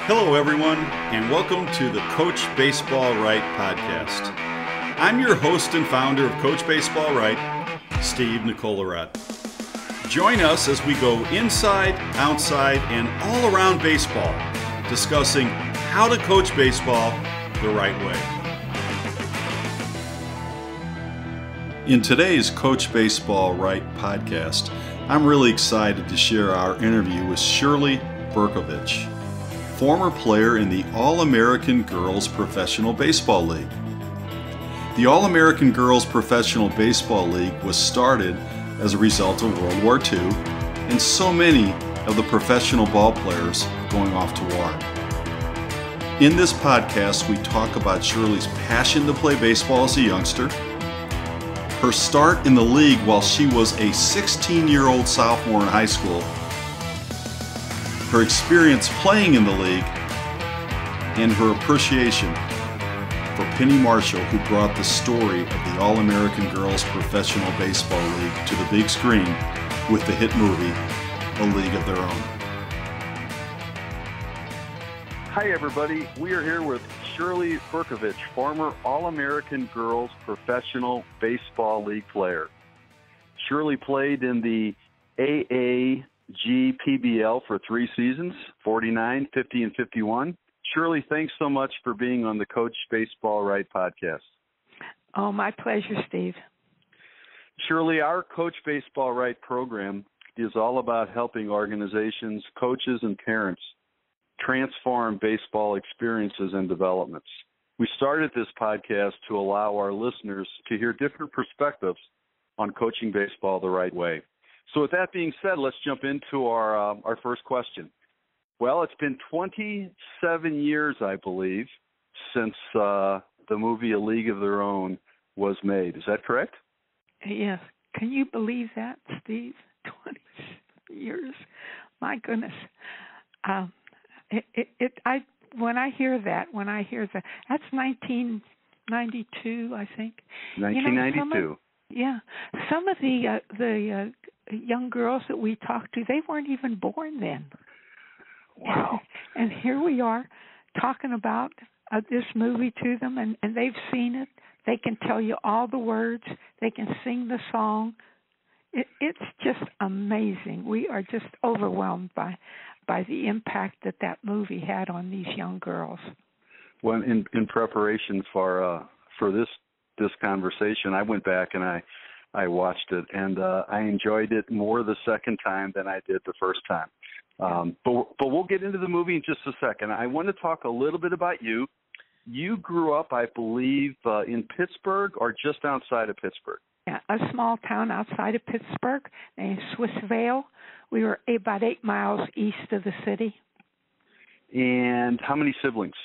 Hello, everyone, and welcome to the Coach Baseball Right podcast. I'm your host and founder of Coach Baseball Right, Steve Nicolarat. Join us as we go inside, outside, and all around baseball, discussing how to coach baseball the right way. In today's Coach Baseball Right podcast, I'm really excited to share our interview with Shirley Burkovich, former player in the All-American Girls Professional Baseball League. The All-American Girls Professional Baseball League was started as a result of World War II and so many of the professional ball players going off to war. In this podcast, we talk about Shirley's passion to play baseball as a youngster, her start in the league while she was a 16-year-old sophomore in high school, her experience playing in the league, and her appreciation for Penny Marshall, who brought the story of the All-American Girls Professional Baseball League to the big screen with the hit movie, A League of Their Own. Hi, everybody. We are here with Shirley Burkovich, former All-American Girls Professional Baseball League player. Shirley played in the AAGPBL for 3 seasons, 49, 50, and 51. Shirley, thanks so much for being on the Coach Baseball Right podcast. Oh, my pleasure, Steve. Shirley, our Coach Baseball Right program is all about helping organizations, coaches, and parents transform baseball experiences and developments. We started this podcast to allow our listeners to hear different perspectives on coaching baseball the right way. So with that being said, let's jump into our first question. Well, it's been 27 years, I believe, since the movie A League of Their Own was made. Is that correct? Yes. Can you believe that, Steve? 20 years. My goodness. When I hear that, that's 1992, I think. 1992. Some of the young girls that we talked to, they weren't even born then. Wow. And here we are talking about this movie to them, and they've seen it. They can tell you all the words. They can sing the song. It's just amazing. We are just overwhelmed by the impact that movie had on these young girls. Well, in preparation for this conversation, I went back and I watched it, and I enjoyed it more the second time than I did the first time. But we'll get into the movie in just a second. I want to talk a little bit about you. You grew up, I believe, in Pittsburgh or just outside of Pittsburgh. Yeah, a small town outside of Pittsburgh named Swissvale. We were about 8 miles east of the city. And how many siblings?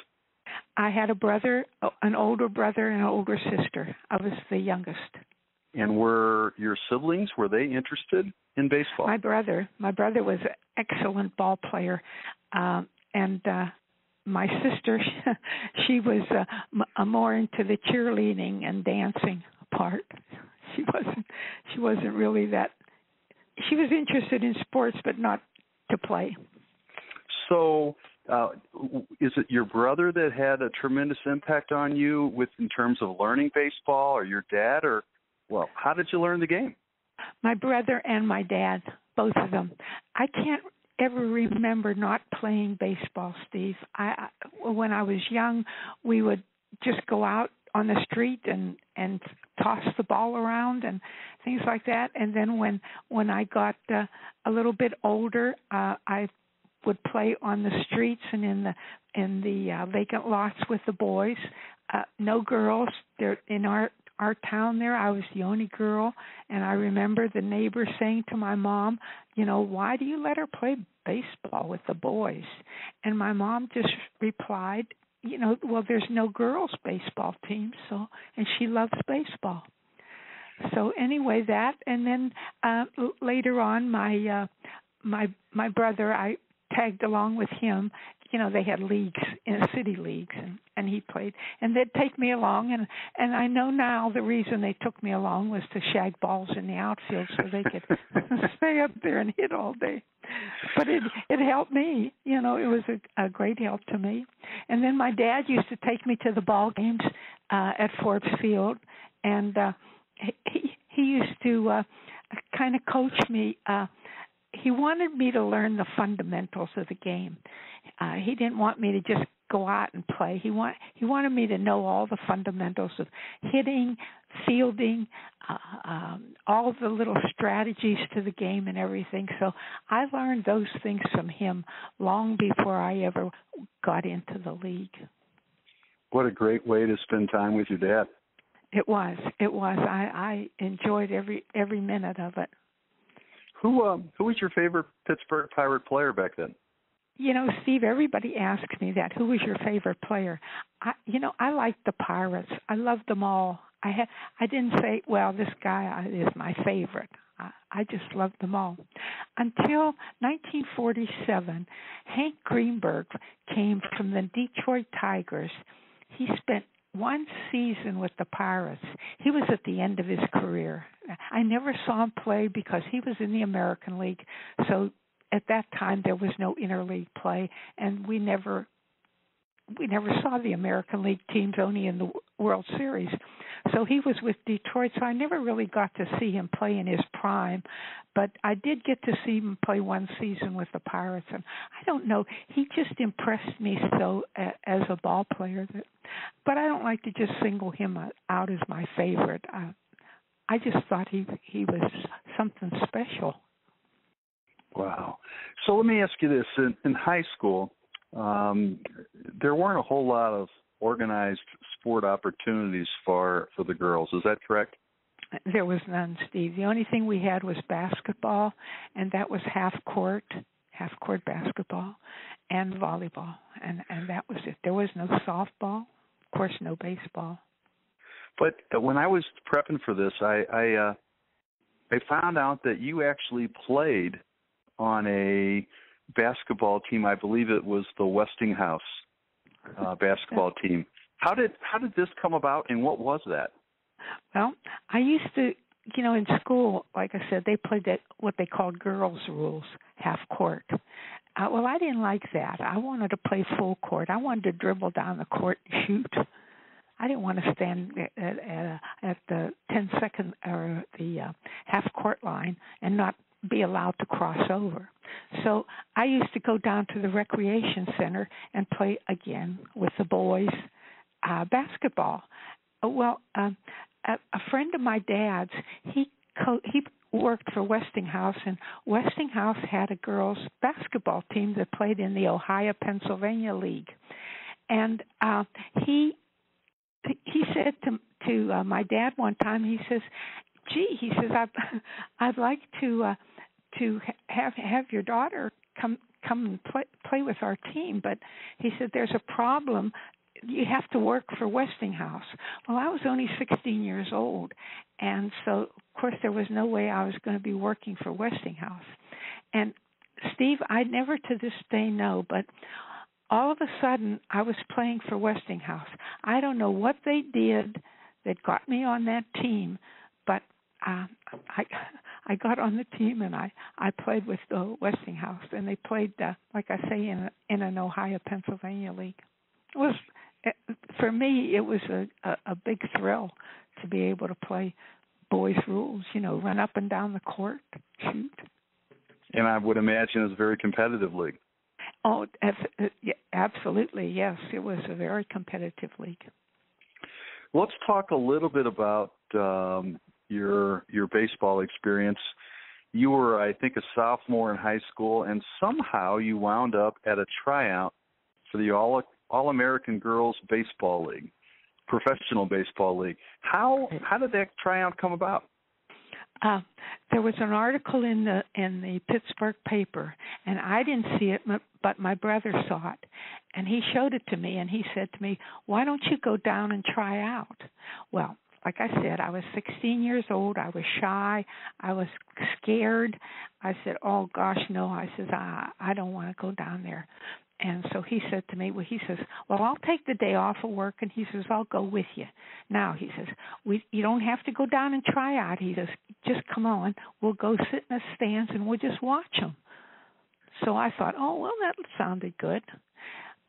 I had a brother, an older brother, and an older sister. I was the youngest. And were your siblings, were they interested in baseball? My brother was an excellent ball player, and my sister, she was more into the cheerleading and dancing part. She wasn't really that. She was interested in sports, but not to play. So, is it your brother that had a tremendous impact on you in terms of learning baseball, or your dad, or? Well, how did you learn the game? My brother and my dad, both of them. I can't ever remember not playing baseball, Steve. When I was young, we would just go out on the street and toss the ball around and things like that. And then when I got a little bit older, I would play on the streets and in the vacant lots with the boys. No girls. They're in our town there. I was the only girl, and I remember the neighbor saying to my mom, why do you let her play baseball with the boys? And my mom just replied, well, there's no girls' baseball team, and she loves baseball. So anyway, that, and then later on, my brother, I tagged along with him they had leagues, city leagues, and he played. And they'd take me along, and I know now the reason they took me along was to shag balls in the outfield so they could stay up there and hit all day. But it helped me. It was a great help to me. And then my dad used to take me to the ball games at Forbes Field, and he used to kind of coach me. He wanted me to learn the fundamentals of the game. He didn't want me to just go out and play. He wanted me to know all the fundamentals of hitting, fielding, all the little strategies to the game and everything. So I learned those things from him long before I ever got into the league. What a great way to spend time with your dad. It was. I enjoyed every minute of it. Who was your favorite Pittsburgh Pirate player back then? Steve, everybody asks me that. Who was your favorite player? I liked the Pirates. I loved them all. I didn't say, well, this guy is my favorite. I just loved them all. Until 1947, Hank Greenberg came from the Detroit Tigers. He spent one season with the Pirates. He was at the end of his career. I never saw him play because he was in the American League. So at that time there was no interleague play, and we never saw the American League teams, only in the World Series. So he was with Detroit, so I never really got to see him play in his prime, but I did get to see him play one season with the Pirates, and I don't know, he just impressed me so as a ball player. But I don't like to just single him out as my favorite. I just thought he was something special. Wow. So let me ask you this. In high school, there weren't a whole lot of organized sport opportunities for the girls. Is that correct? There was none, Steve. The only thing we had was basketball, and that was half-court basketball, and volleyball, and that was it. There was no softball, of course, no baseball. But when I was prepping for this, I found out that you actually played on a basketball team. I believe it was the Westinghouse basketball team. How did this come about, and what was that? Well, I used to, in school, like I said, they played what they called girls' rules, half court. Well, I didn't like that. I wanted to play full court. I wanted to dribble down the court and shoot. I didn't want to stand at the 10-second or the half-court line and not be allowed to cross over. So I used to go down to the recreation center and play again with the boys basketball. Well, a friend of my dad's, he worked for Westinghouse, and Westinghouse had a girls' basketball team that played in the Ohio-Pennsylvania League. And he said to my dad one time, he says, "Gee," he says, "I'd like to have your daughter come and play with our team, but," he said, "there's a problem. You have to work for Westinghouse." Well, I was only 16 years old, and so of course there was no way I was going to be working for Westinghouse. And Steve, I never to this day know, but all of a sudden I was playing for Westinghouse. I don't know what they did that got me on that team, but I got on the team, and I played with the Westinghouse, and they played, like I say, in an Ohio-Pennsylvania league. It was, for me, it was a big thrill to be able to play boys' rules, run up and down the court, shoot. And I would imagine it's a very competitive league. Oh, absolutely, yes. It was a very competitive league. Let's talk a little bit about your baseball experience. You were, I think, a sophomore in high school, and somehow you wound up at a tryout for the All-American Girls Baseball League, professional baseball league. How did that tryout come about? There was an article in the Pittsburgh paper, and I didn't see it, but my brother saw it, and he showed it to me, and he said to me, "Why don't you go down and try out?" Well, like I said, I was 16 years old. I was shy. I was scared. I said, "Oh, gosh, no." I said, I don't want to go down there. And so he said to me, well, I'll take the day off of work, and he says, I'll go with you. Now, he says, you don't have to go down and try out. He says, just come on. We'll go sit in the stands, and we'll just watch them. So I thought, oh, well, that sounded good.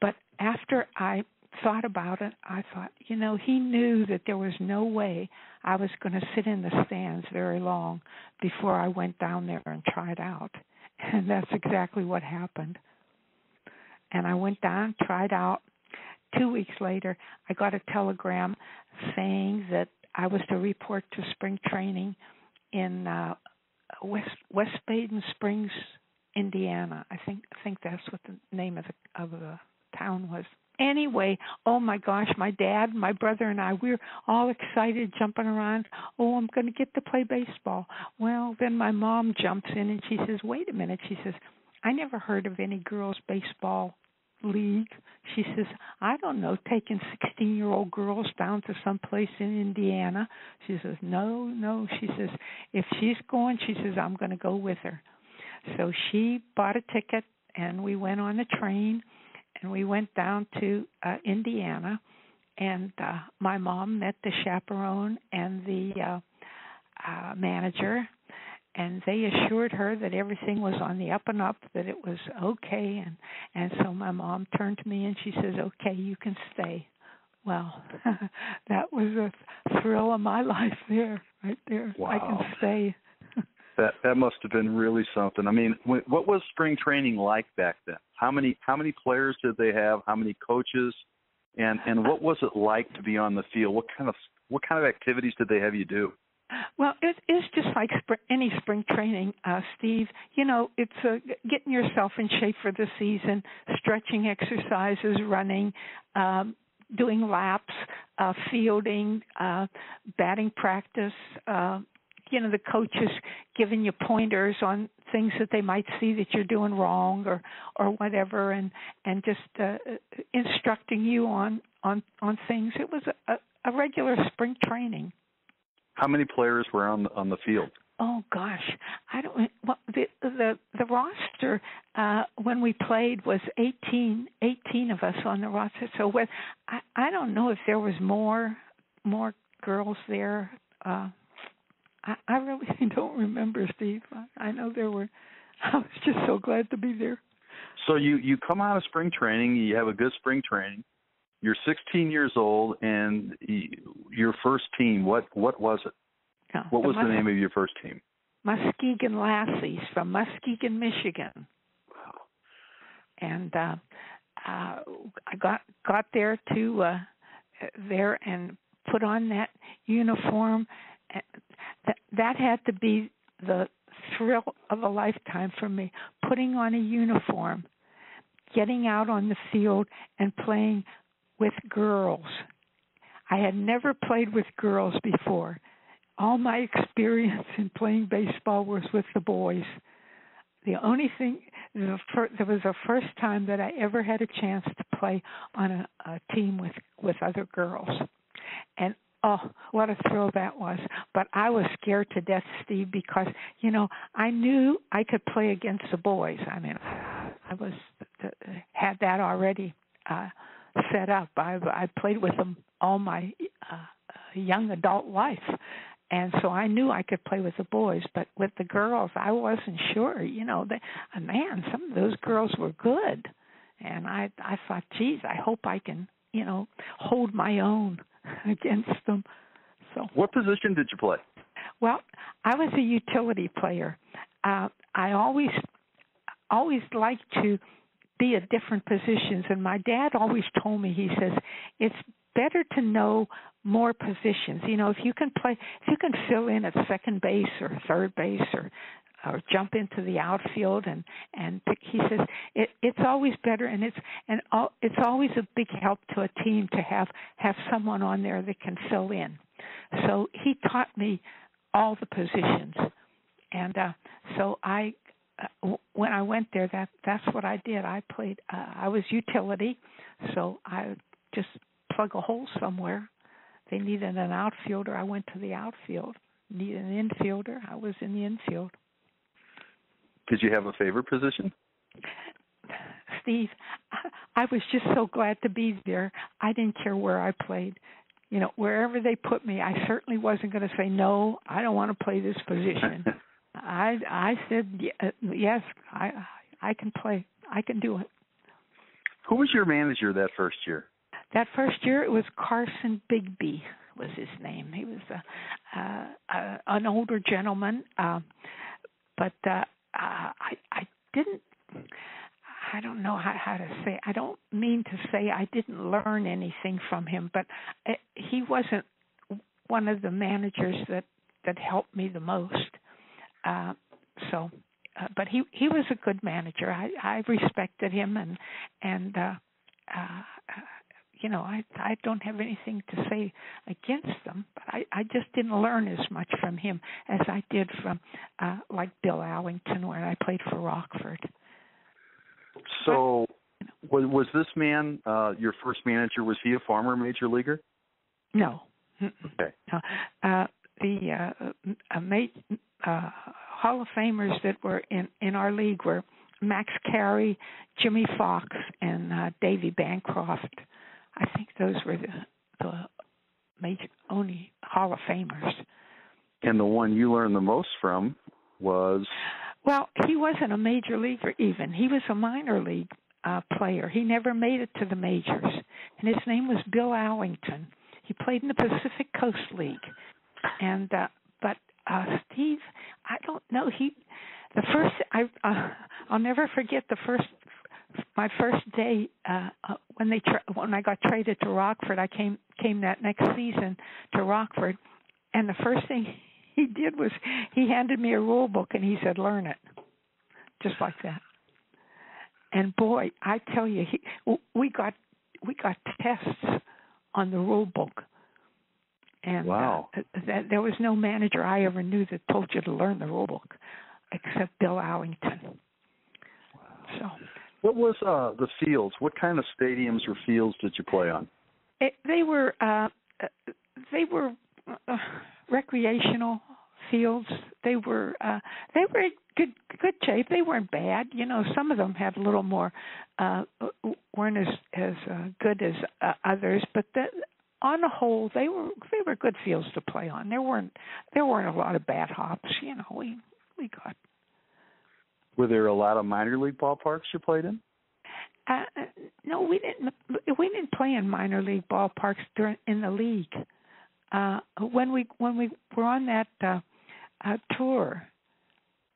But after I thought about it, I thought, he knew that there was no way I was going to sit in the stands very long before I went down there and tried out. And that's exactly what happened. And I went down, tried out. 2 weeks later, I got a telegram saying that I was to report to spring training in West Baden Springs, Indiana. I think that's what the name of the town was. Anyway, oh my gosh, my dad, my brother, and I, we were all excited, jumping around. Oh, I'm going to get to play baseball. Well, then my mom jumps in and she says, wait a minute. She says, I never heard of any girls' baseball league. She says, I don't know, taking 16-year-old girls down to some place in Indiana. She says, no. She says, if she's going, she says, I'm going to go with her. So she bought a ticket, and we went on the train, and we went down to Indiana, and my mom met the chaperone and the manager, and they assured her that everything was on the up and up, that it was okay. And so my mom turned to me and she says, okay, you can stay. Well, that was a thrill of my life there, right there. Wow. I can stay. That must have been really something. I mean, what was spring training like back then? How many players did they have? How many coaches? And what was it like to be on the field? What kind of activities did they have you do? Well, it's just like any spring training, Steve. It's getting yourself in shape for the season, stretching exercises, running, doing laps, fielding, batting practice. The coaches giving you pointers on things that they might see that you're doing wrong or whatever, and just instructing you on things. It was a regular spring training. How many players were on the field? Oh gosh, I don't. Well, the roster when we played was 18 of us on the roster. So I don't know if there was more girls there. I really don't remember, Steve. I know there were. I was just so glad to be there. So you come out of spring training. You have a good spring training. You're 16 years old, and your first team, what was it? What was the name of your first team? Muskegon Lassies from Muskegon, Michigan. Wow. And I got there there and put on that uniform. That had to be the thrill of a lifetime for me, putting on a uniform, getting out on the field and playing with girls. I had never played with girls before. All my experience in playing baseball was with the boys. The only thing, there was the first time that I ever had a chance to play on a team with other girls. And oh, what a thrill that was. But I was scared to death, Steve, because, I knew I could play against the boys. I mean, I had that already set up. I played with them all my young adult life. And so I knew I could play with the boys, but with the girls, I wasn't sure. Man, some of those girls were good. And I thought, geez, I hope I can, hold my own against them. So, what position did you play? Well, I was a utility player. I always liked to be at different positions, and my dad always told me, he says, it's better to know more positions. If you can fill in at second base or third base or jump into the outfield and pick, he says it's always better, and it's always a big help to a team to have someone on there that can fill in. So he taught me all the positions, and so when I went there, that's what I did. I played. I was utility, so I just plug a hole somewhere. They needed an outfielder. I went to the outfield. Needed an infielder. I was in the infield. Did you have a favorite position? Steve, I was just so glad to be there. I didn't care where I played. You know, wherever they put me, I certainly wasn't going to say, no, I don't want to play this position. I said, yes, I can play. I can do it. Who was your manager that first year? That first year, it was Carson Bigby was his name. He was an older gentleman, but I didn't. I don't know how to say. I don't mean to say I didn't learn anything from him, but he wasn't one of the managers that helped me the most. But he was a good manager. I respected him, and you know, I don't have anything to say against them, but I just didn't learn as much from him as I did from like Bill Allington when I played for Rockford. So, was this man your first manager? Was he a former major leaguer? No. Okay. The Hall of Famers that were in our league were Max Carey, Jimmy Fox, and Davy Bancroft. I think those were the major only Hall of Famers. And the one you learned the most from was? Well, he wasn't a major leaguer even. He was a minor league player. He never made it to the majors. And his name was Bill Allington. He played in the Pacific Coast League. And but Steve, I don't know. I'll never forget my first day when I got traded to Rockford. I came that next season to Rockford, and the first thing he did was he handed me a rule book and he said, "Learn it," just like that. And boy, I tell you, we got tests on the rule book. And wow. There was no manager I ever knew that told you to learn the rule book, except Bill Allington. Wow. So, what was the fields? What kind of stadiums or fields did you play on? They were recreational fields. They were in good shape. They weren't bad. You know, some of them had a little more weren't as good as others, but on the whole, they were good fields to play on. There weren't a lot of bad hops. You know, we got. Were there a lot of minor league ballparks you played in? No, we didn't. We didn't play in minor league ballparks in the league. When we were on that tour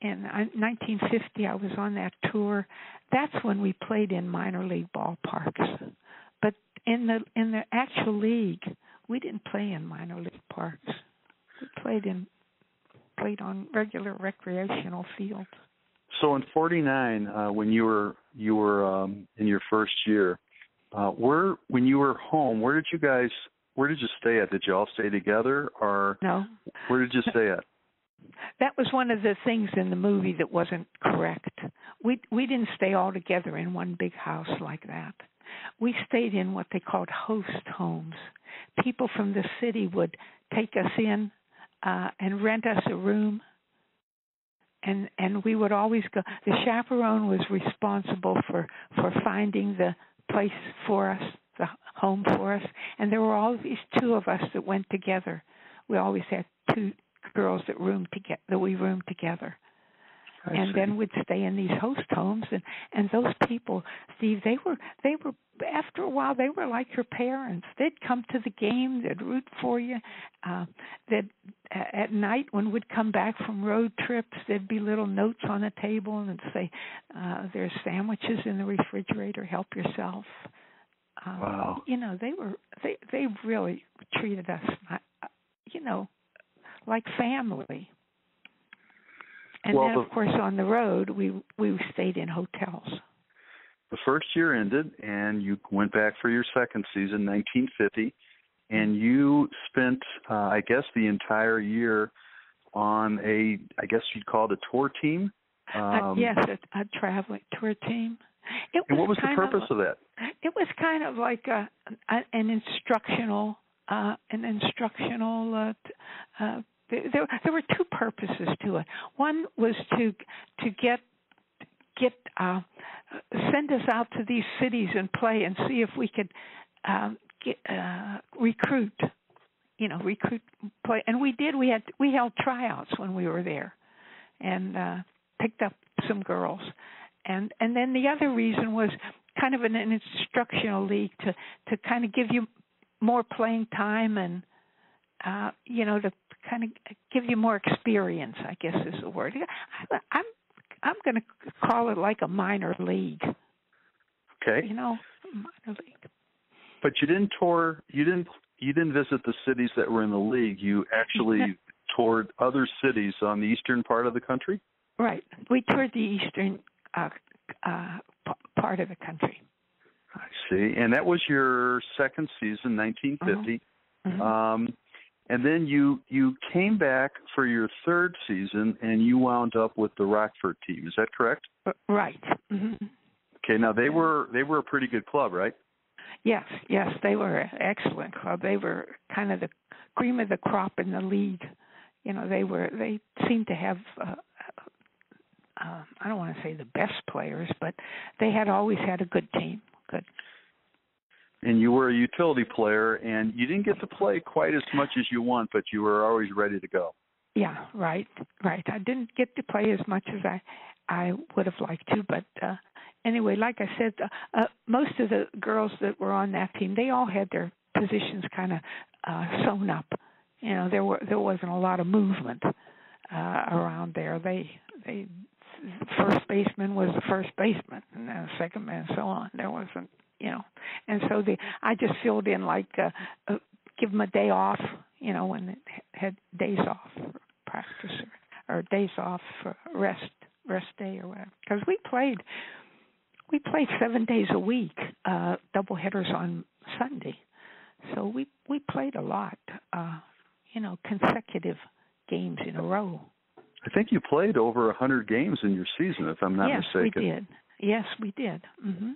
in 1950, I was on that tour. That's when we played in minor league ballparks. But in the actual league, we didn't play in minor league parks. We played on regular recreational fields. So in '49, when you were in your first year, when you were home, where did you stay at? Did you all stay together, or no? Where did you stay at? That was one of the things in the movie that wasn't correct. We didn't stay all together in one big house like that. We stayed in what they called host homes. People from the city would take us in and rent us a room. And we would always go. The chaperone was responsible for finding the place for us, the home for us. And there were always two of us that went together. We always had two girls that we roomed together. And then we'd stay in these host homes, and those people, Steve, they were after a while they were like your parents. They'd come to the game, they'd root for you. At night when we'd come back from road trips, there'd be little notes on the table and it'd say, "There's sandwiches in the refrigerator. Help yourself." Wow. You know, they really treated us, like family. And then, of course, on the road, we stayed in hotels. The first year ended, and you went back for your second season, 1950, and you spent, I guess, the entire year on I guess you'd call it a tour team? Yes, a traveling tour team. And what was the purpose of that? It was kind of like an instructional. There were two purposes to it. One was to get send us out to these cities and play and see if we could recruit play. And we did. We held tryouts when we were there, and picked up some girls. And then the other reason was kind of an instructional league to kind of give you more playing time and to kind of give you more experience, I guess is the word. I'm going to call it like a minor league. Okay. Minor league. But you didn't tour. You didn't visit the cities that were in the league. You actually toured other cities on the eastern part of the country. Right. We toured the eastern part of the country. I see. And that was your second season, 1950. Mm-hmm. And then you came back for your third season, and you wound up with the Rockford team. Is that correct? Right. Mm-hmm. Okay. Now they were a pretty good club, right? Yes, they were an excellent club. They were kind of the cream of the crop in the league. They seemed to have I don't want to say the best players, but they had always had a good team. Good. And you were a utility player, and you didn't get to play quite as much as you want, but you were always ready to go. Yeah, right. I didn't get to play as much as I would have liked to, but anyway, like I said, most of the girls that were on that team, they all had their positions kind of sewn up. There wasn't a lot of movement around there. They first baseman was the first baseman, and then second man, and so on. There wasn't, and so I just filled in like give them a day off, when they had days off for practice or days off for rest day or whatever. Because we played 7 days a week, double headers on Sunday, so we played a lot, consecutive games in a row. I think you played over 100 games in your season, if I'm not mistaken. Yes, we did. Mm-hmm.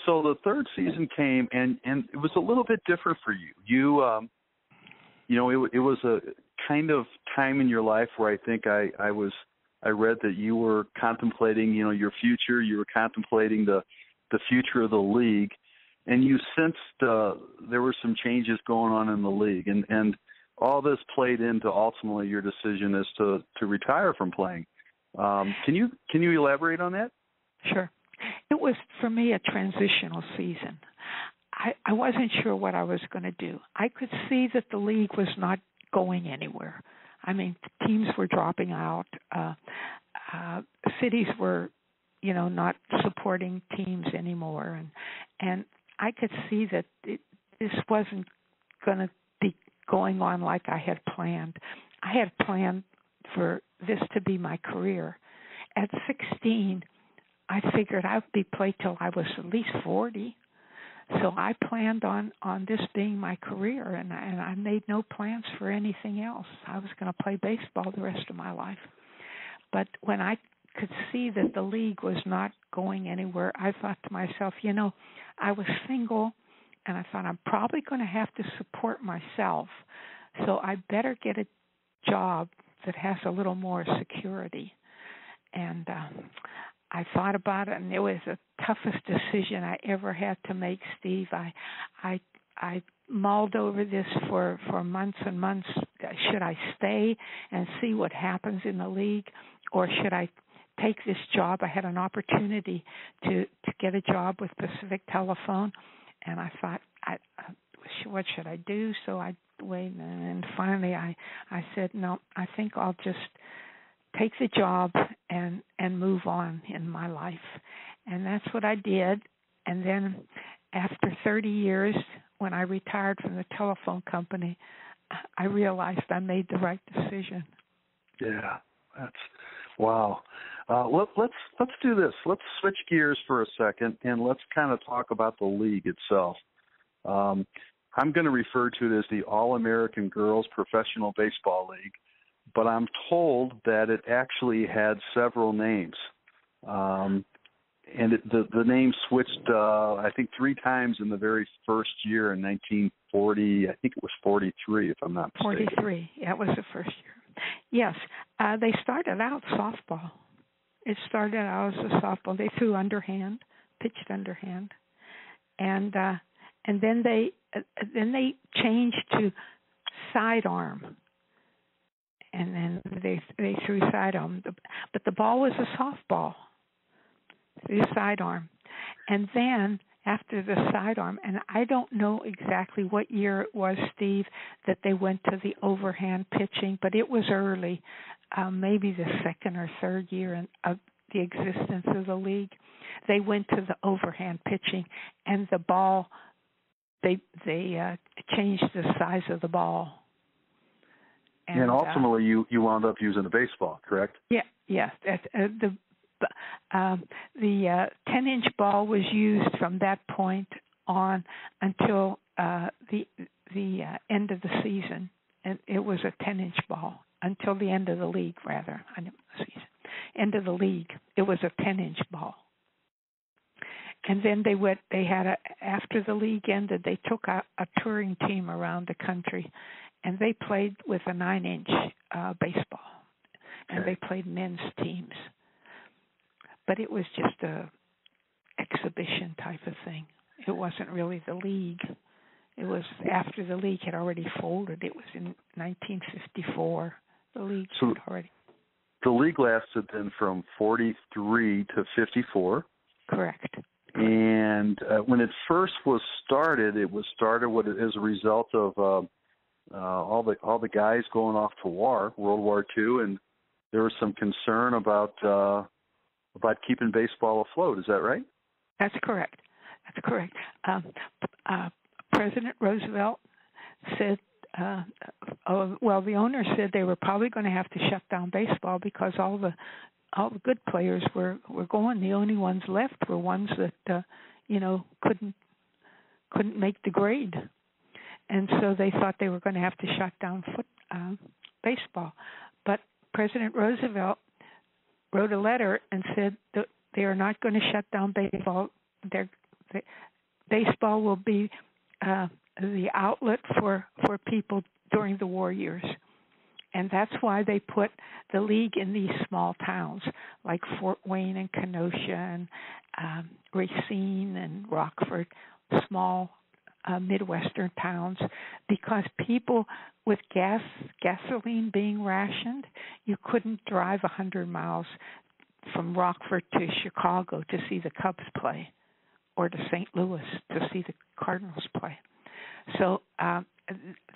So the third season came, and it was a little bit different for you. It was a kind of time in your life where I think I read that you were contemplating, your future. You were contemplating the future of the league, and you sensed there were some changes going on in the league, and all this played into ultimately your decision as to retire from playing. Can you elaborate on that? Sure. It was, for me, a transitional season. I wasn't sure what I was going to do. I could see that the league was not going anywhere. I mean, teams were dropping out. Cities were, not supporting teams anymore. And I could see that this wasn't going to be going on like I had planned. I had planned for this to be my career. At 16, I figured I would be played till I was at least 40. So I planned on this being my career, and I made no plans for anything else. I was going to play baseball the rest of my life. But when I could see that the league was not going anywhere, I thought to myself, I was single, and I thought I'm probably going to have to support myself, so I better get a job that has a little more security. And I thought about it, and it was the toughest decision I ever had to make, Steve. I mulled over this for months and months. Should I stay and see what happens in the league, or should I take this job? I had an opportunity to get a job with Pacific Telephone, and I thought, what should I do? So I waited, and finally I said, no, I think I'll just take the job and move on in my life. And that's what I did. And then after 30 years, when I retired from the telephone company, I realized I made the right decision. Yeah, that's wow. Let's do this. Let's switch gears for a second, and let's kind of talk about the league itself. I'm going to refer to it as the All-American Girls Professional Baseball League, but I'm told that it actually had several names. And the name switched, I think, 3 times in the very first year in 1940. I think it was 43, if I'm not mistaken. 43. That was the first year. Yes. They started out softball. It started out as a softball. They threw underhand, pitched underhand, and then they changed to sidearm, and then they threw sidearm. But the ball was a softball. Threw sidearm, and then after the sidearm, and I don't know exactly what year it was, Steve, that they went to the overhand pitching, but it was early, maybe the second or third year of the existence of the league. They went to the overhand pitching, and the ball, they changed the size of the ball. And ultimately, you wound up using a baseball, correct? Yeah, yes. The 10-inch ball was used from that point on until the end of the season, and it was a 10-inch ball until the end of the league, rather. End of the league, it was a 10-inch ball. And then after the league ended, they took a touring team around the country, and they played with a 9-inch baseball, and they played men's teams. But it was just a exhibition type of thing. It wasn't really the league. It was after the league had already folded. It was in 1954. The league had already. The league lasted then from 43 to 54. Correct. And when it first was started, it was started as a result of all the guys going off to war, World War II, and there was some concern about keeping baseball afloat. Is that right? That's correct. President Roosevelt said, the owner said they were probably going to have to shut down baseball because all the good players were going. The only ones left were ones that couldn't make the grade, and so they thought they were going to have to shut down baseball. But President Roosevelt wrote a letter and said that they are not going to shut down baseball. Baseball will be the outlet for people during the war years. And that's why they put the league in these small towns like Fort Wayne and Kenosha and Racine and Rockford, small Midwestern towns, because people with gasoline being rationed, you couldn't drive 100 miles from Rockford to Chicago to see the Cubs play or to St. Louis to see the Cardinals play. So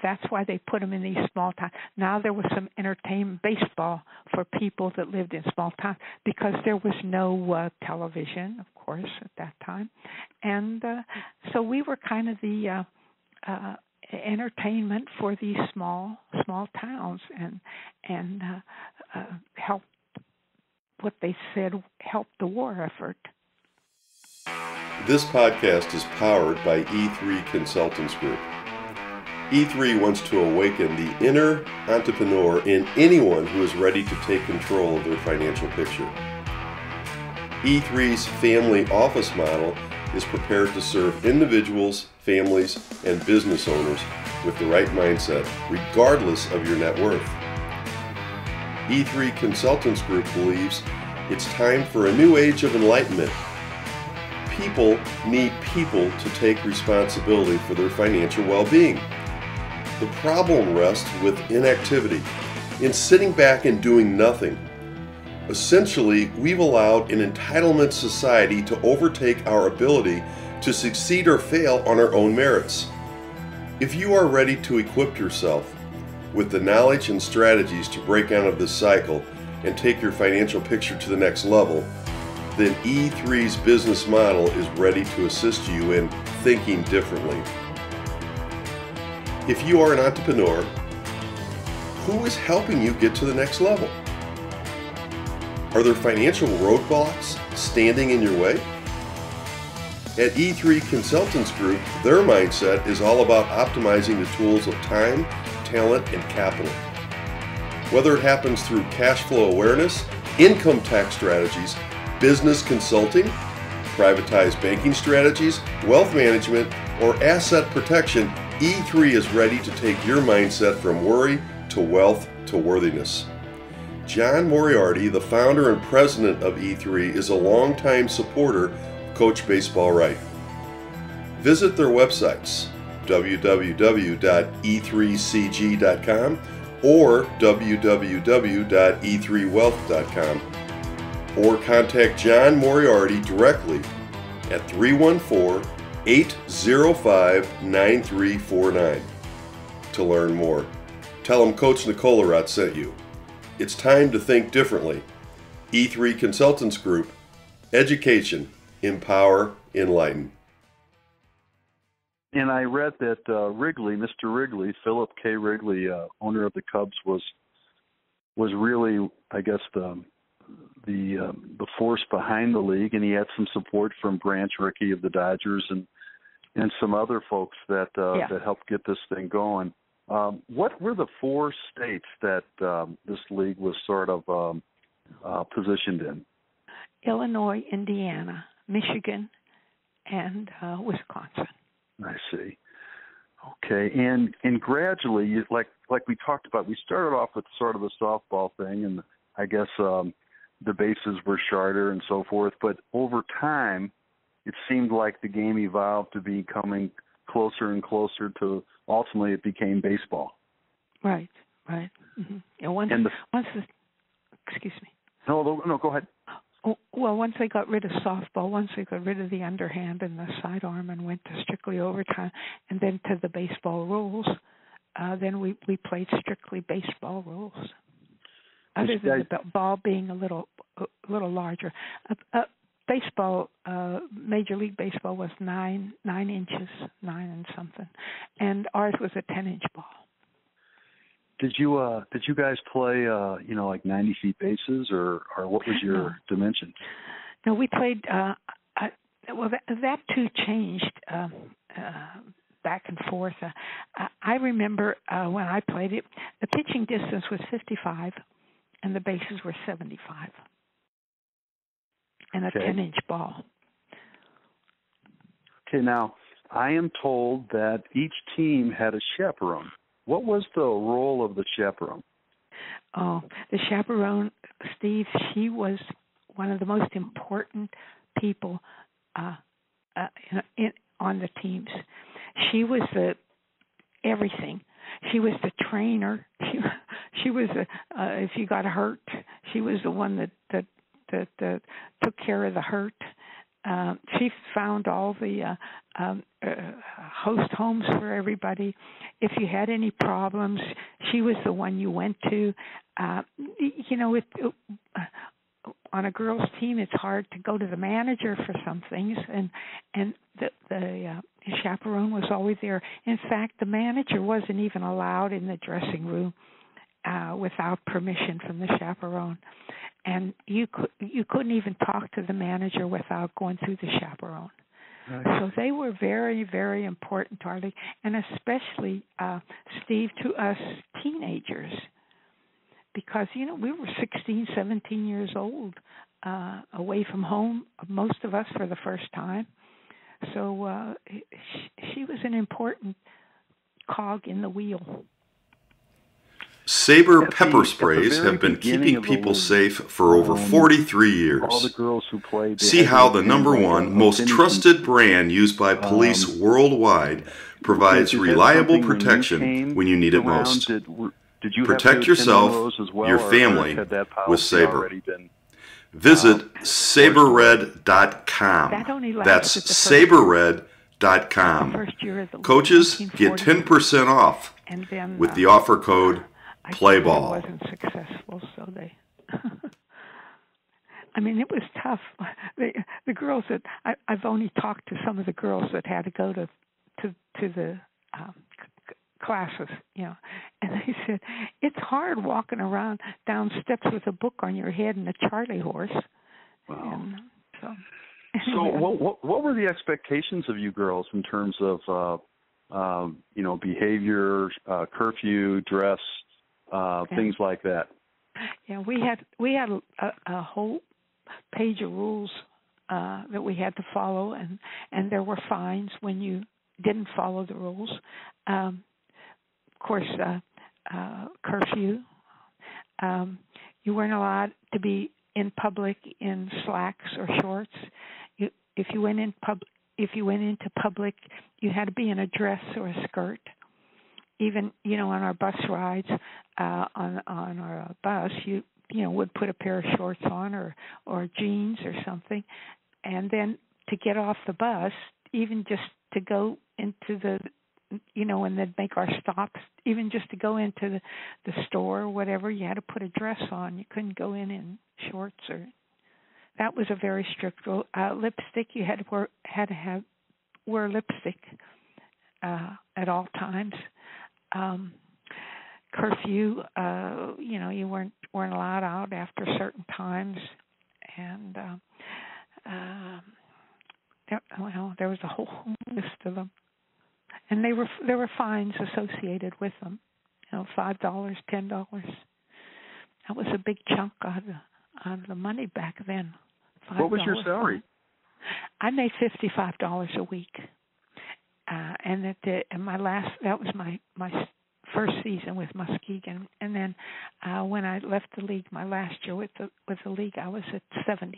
that's why they put them in these small towns. Now there was some entertainment baseball for people that lived in small towns because there was no television, of course, at that time. And so we were kind of the entertainment for these small towns and helped, what they said, helped the war effort. This podcast is powered by E3 Consultants Group. E3 wants to awaken the inner entrepreneur in anyone who is ready to take control of their financial picture. E3's family office model is prepared to serve individuals, families, and business owners with the right mindset, regardless of your net worth. E3 Consultants Group believes it's time for a new age of enlightenment. People need people to take responsibility for their financial well-being. The problem rests with inactivity, in sitting back and doing nothing. Essentially, we've allowed an entitlement society to overtake our ability to succeed or fail on our own merits. If you are ready to equip yourself with the knowledge and strategies to break out of this cycle and take your financial picture to the next level, then E3's business model is ready to assist you in thinking differently. If you are an entrepreneur, who is helping you get to the next level? Are there financial roadblocks standing in your way? At E3 Consultants Group, their mindset is all about optimizing the tools of time, talent, and capital. Whether it happens through cash flow awareness, income tax strategies, business consulting, privatized banking strategies, wealth management, or asset protection, E3 is ready to take your mindset from worry to wealth to worthiness. John Moriarty, the founder and president of E3, is a longtime supporter of Coach Baseball Right. Visit their websites, www.e3cg.com or www.e3wealth.com, or contact John Moriarty directly at 314-805-9349 to learn more. Tell them Coach Nicolarot sent you. It's time to think differently. E3 Consultants Group, education, empower, enlighten. And I read that Wrigley, Mr. Wrigley, Philip K. Wrigley, owner of the Cubs, was really, I guess, the force behind the league, and he had some support from Branch Rickey of the Dodgers and some other folks that helped get this thing going. What were the 4 states that this league was sort of positioned in? Illinois, Indiana, Michigan, and Wisconsin. I see. Okay, and gradually, like we talked about, we started off with sort of the softball thing, and I guess the bases were shorter and so forth. But over time, it seemed like the game evolved to becoming closer and closer to, ultimately it became baseball. Right. Mm-hmm. Excuse me. No, go ahead. Well, once they got rid of softball, once they got rid of the underhand and the sidearm and went to strictly overtime, and then to the baseball rules, then we played strictly baseball rules. Other than the ball being a little larger. Baseball, Major League Baseball was 9 inches, 9 and something, and ours was a 10-inch ball. Did you guys play like 90 feet bases, or what was your dimension? No, we played. That too changed back and forth. I remember when I played it, the pitching distance was 55, and the bases were 75. And a 10-inch ball. Okay, now, I am told that each team had a chaperone. What was the role of the chaperone? Oh, the chaperone, Steve, she was one of the most important people on the teams. She was everything. She was the trainer. She was if you got hurt, she was the one that took care of the hurt. She found all the host homes for everybody. If you had any problems, she was the one you went to. On a girls' team, it's hard to go to the manager for some things, and the chaperone was always there. In fact, the manager wasn't even allowed in the dressing room without permission from the chaperone. And you couldn't even talk to the manager without going through the chaperone. Right. So they were very, very important to our league, and especially, Steve, to us teenagers, because, we were 16, 17 years old, away from home, most of us for the first time. So she was an important cog in the wheel. Sabre pepper sprays have been keeping people safe for over 43 years. All the girls who played, see how the #1 most trusted brand used by police worldwide provides reliable protection when you need it most. Protect yourself, your family, with Sabre. Visit SabreRed.com. That's SabreRed.com. Coaches get 10% off with the offer code PLAYBALL. Wasn't successful, so they. I mean, it was tough. The girls that I've only talked to some of the girls that had to go to the classes, and they said it's hard walking around down steps with a book on your head and a Charlie horse. Wow. And so what were the expectations of you girls in terms of behavior, curfew, dress? Things like that. Yeah, we had a whole page of rules that we had to follow, and there were fines when you didn't follow the rules. Of course, curfew. You weren't allowed to be in public in slacks or shorts. If you went into public, you had to be in a dress or a skirt. Even on our bus rides, on our bus, you would put a pair of shorts on or jeans or something, and then to get off the bus, even just to go into the and they'd make our stops, even just to go into the store or whatever, you had to put a dress on. You couldn't go in shorts that was a very strict rule. Lipstick, you had to wear lipstick at all times. Curfew, you weren't allowed out after certain times, and there was a whole list of them. And there were fines associated with them, $5, $10. That was a big chunk out of the money back then. What was your salary? I made $55 a week, and that was my first season with Muskegon. And then when I left the league, my last year with the league, I was at $70.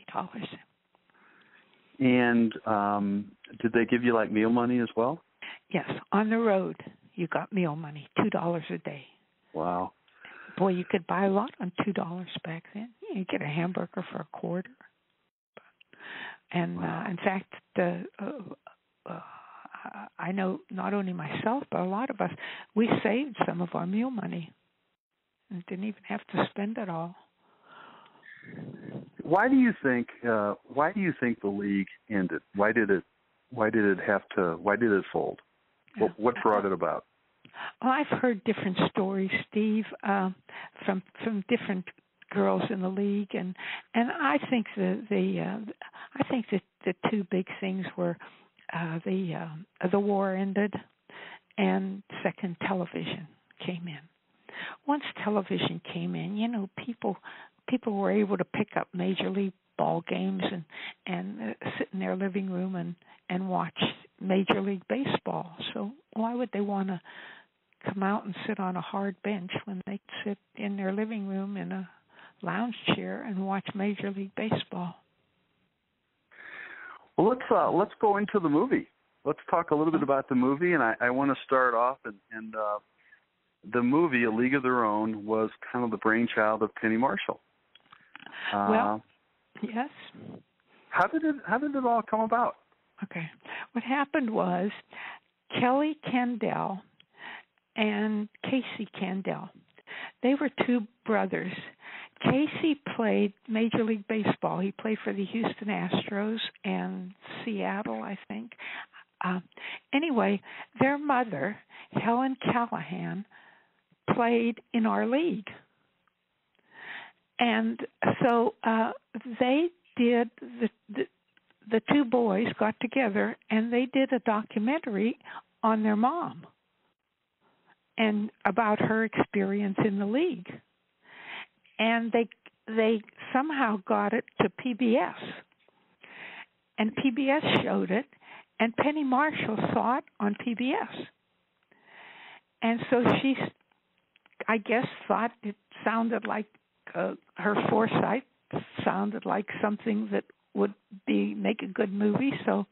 And did they give you like meal money as well? Yes, on the road, you got meal money, $2 a day. Wow. Boy, you could buy a lot on $2 back then. You could get a hamburger for a quarter. And wow. In fact, I know not only myself, but a lot of us, we saved some of our meal money and didn't even have to spend it all. Why do you think the league ended? Why did it fold? What brought it about? Well, I've heard different stories, Steve, from different girls in the league, and I think that the two big things were the war ended, and second, television came in. Once television came in, people were able to pick up Major League ball games and sit in their living room and watch Major League Baseball. So why would they want to come out and sit on a hard bench when they could sit in their living room in a lounge chair and watch Major League Baseball? Well, let's go into the movie. Let's talk a little bit about the movie, and I want to start off and the movie, A League of Their Own, was kind of the brainchild of Penny Marshall. Well, yes. How did it all come about? Okay. What happened was Kelly Kendall and Casey Kendall. They were two brothers. Casey played Major League Baseball. He played for the Houston Astros and Seattle, I think. Anyway, their mother, Helen Callahan, played in our league. And so they did, the two boys got together and they did a documentary on their mom and about her experience in the league. And they somehow got it to PBS. And PBS showed it, and Penny Marshall saw it on PBS. And so she, I guess, thought it sounded like her foresight sounded like something that would make a good movie. So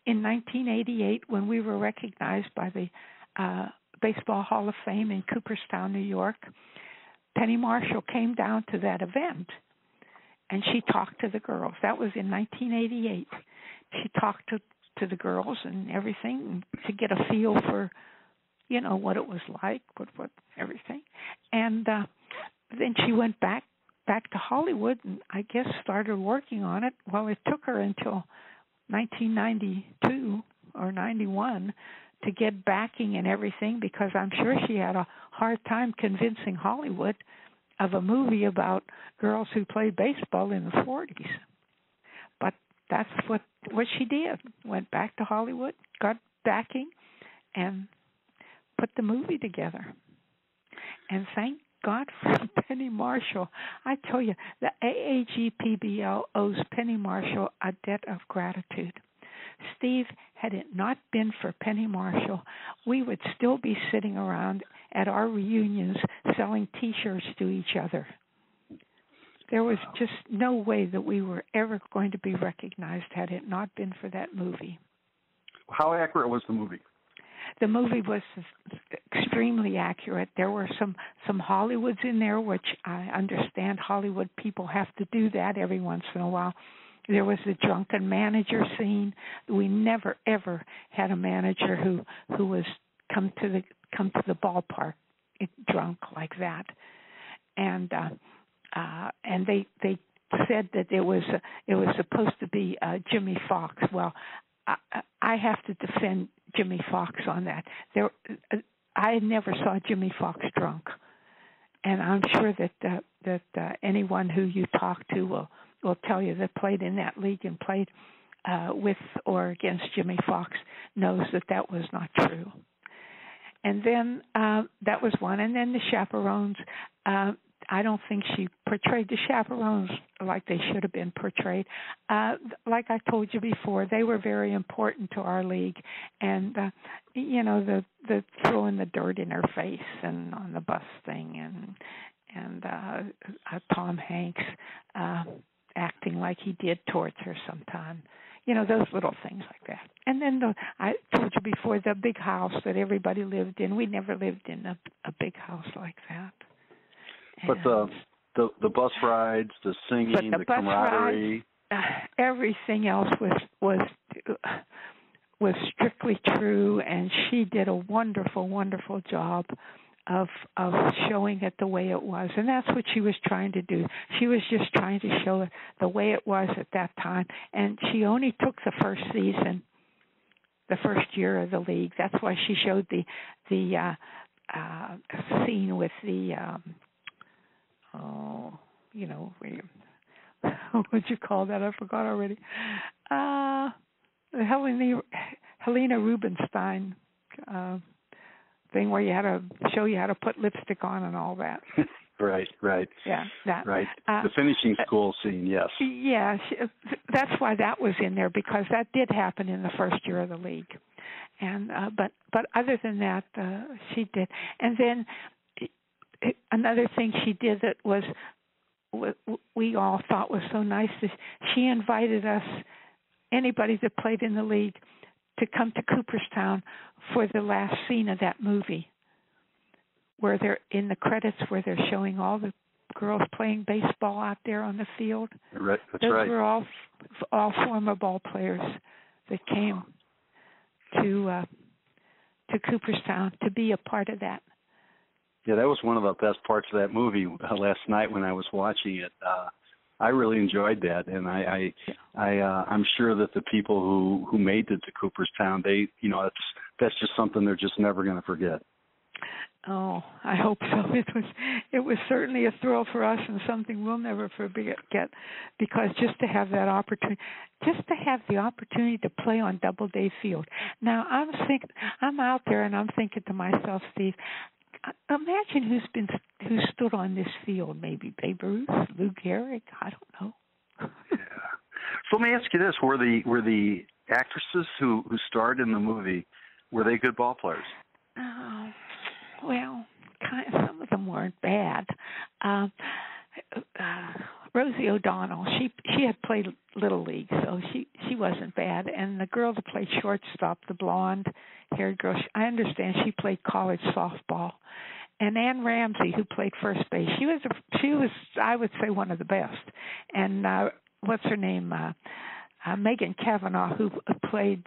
in 1988, when we were recognized by the Baseball Hall of Fame in Cooperstown, New York, Penny Marshall came down to that event, and she talked to the girls. That was in 1988. She talked to the girls and everything to get a feel for, what it was like, what everything. And then she went back to Hollywood and I guess started working on it. Well, it took her until 1992 or 91 to get backing and everything, because I'm sure she had a hard time convincing Hollywood of a movie about girls who played baseball in the 40s. But that's what she did. Went back to Hollywood, got backing, and put the movie together. And thank God for Penny Marshall. I tell you, the AAGPBL owes Penny Marshall a debt of gratitude. Steve, had it not been for Penny Marshall, we would still be sitting around at our reunions selling T-shirts to each other. There was just no way that we were ever going to be recognized had it not been for that movie. How accurate was the movie? The movie was extremely accurate. There were some Hollywoods in there, which I understand Hollywood people have to do that every once in a while. There was the drunken manager scene. We never ever had a manager who was come to the ballpark drunk like that, and they said that it was supposed to be Jimmy Fox. Well, I have to defend Jimmy Fox on that. I never saw Jimmy Fox drunk, and I'm sure that anyone who you talk to will tell you that played in that league and played with or against Jimmy Fox knows that was not true. And then that was one. And then the chaperones, I don't think she portrayed the chaperones like they should have been portrayed. Like I told you before, they were very important to our league. And, the throwing the dirt in her face and on the bus thing and Tom Hanks acting like he did towards her sometime. Those little things like that. And then I told you before, the big house that everybody lived in. We never lived in a big house like that. But the bus rides, the singing, the camaraderie, everything else was strictly true, and she did a wonderful, wonderful job of showing it the way it was. And that's what she was trying to do. She was just trying to show it the way it was at that time. And she only took the first season, the first year of the league. That's why she showed the scene with the what'd you call that? I forgot already. Helena Rubinstein thing where you had to show you how to put lipstick on and all that. Right. Yeah, that. Right. The finishing school scene, yes. Yeah, that's why that was in there, because that did happen in the first year of the league. And but other than that, she did. And then another thing she did that was we all thought was so nice is she invited us, anybody that played in the league, to come to Cooperstown for the last scene of that movie, where they're in the credits where they're showing all the girls playing baseball out there on the field. Right, that's Those right. were all former ball players that came to Cooperstown to be a part of that. Yeah, that was one of the best parts of that movie last night when I was watching it. I really enjoyed that, and I'm sure that the people who made it to Cooperstown, that's just something they're just never going to forget. Oh, I hope so. It was certainly a thrill for us, and something we'll never forget. Because just to have that opportunity, just to have the opportunity to play on Doubleday Field. Now I'm out there and I'm thinking to myself, Steve, imagine who stood on this field. Maybe Babe Ruth, Lou Gehrig. I don't know. Yeah. So let me ask you this: were the actresses who starred in the movie, were they good ball players? Well, some of them weren't bad. Rosie O'Donnell, she had played Little League, so she wasn't bad. And the girl that played shortstop, the blonde-haired girl, I understand she played college softball. And Ann Ramsey, who played first base, she was I would say one of the best. And what's her name? Megan Cavanaugh, who played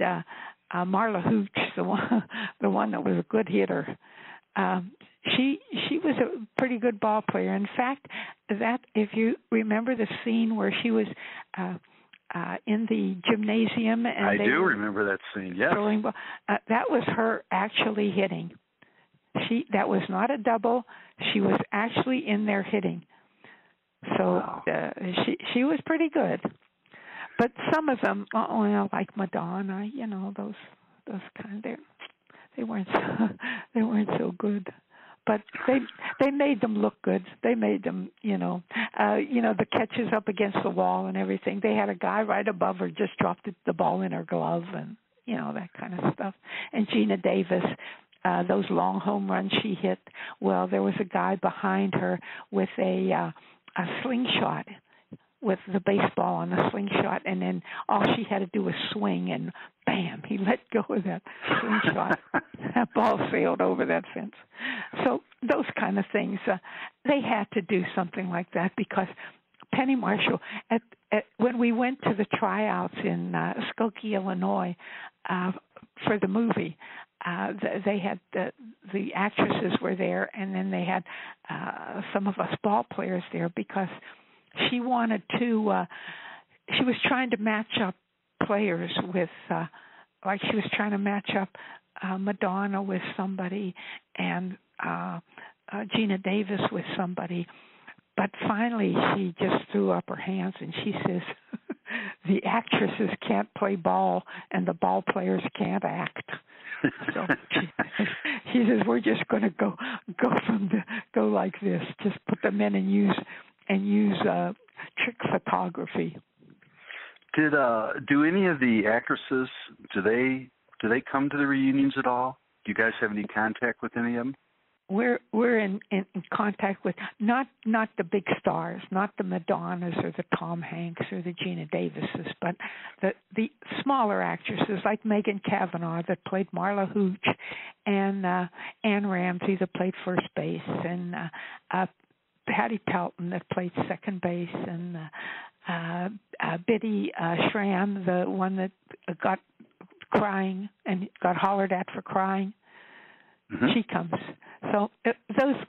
Marla Hooch, the one that was a good hitter. She was a pretty good ball player. In fact, that if you remember the scene where she was in the gymnasium, and I do remember that scene. Yes, throwing ball, that was her actually hitting. That was not a double. She was actually in there hitting. So wow. She was pretty good. But some of them, like Madonna, those kind of. They weren't so good, but they made them look good. They made them, the catches up against the wall and everything. They had a guy right above her just dropped the ball in her glove, and that kind of stuff. And Gina Davis, those long home runs she hit. Well, there was a guy behind her with a a slingshot with the baseball on the slingshot, and then all she had to do was swing, and bam, he let go of that slingshot. That ball sailed over that fence. So those kind of things, they had to do something like that, because Penny Marshall, when we went to the tryouts in Skokie, Illinois, for the movie, they had the actresses were there, and then they had some of us ball players there, because she wanted to. She was trying to match up players with, like she was trying to match up Madonna with somebody, and Gina Davis with somebody. But finally, she just threw up her hands, and she says, "The actresses can't play ball, and the ball players can't act." So she says, "We're just going to go like this. Just put them in and use trick photography." Do any of the actresses, do they come to the reunions at all? Do you guys have any contact with any of them? We're in contact with not the big stars, not the Madonnas or the Tom Hanks or the Gina Davises, but the smaller actresses like Megan Cavanaugh that played Marla Hooch, and Ann Ramsey that played first base, and Patty Pelton that played second base, and Biddy Schramm, the one that got crying and got hollered at for crying. Mm-hmm. She comes. So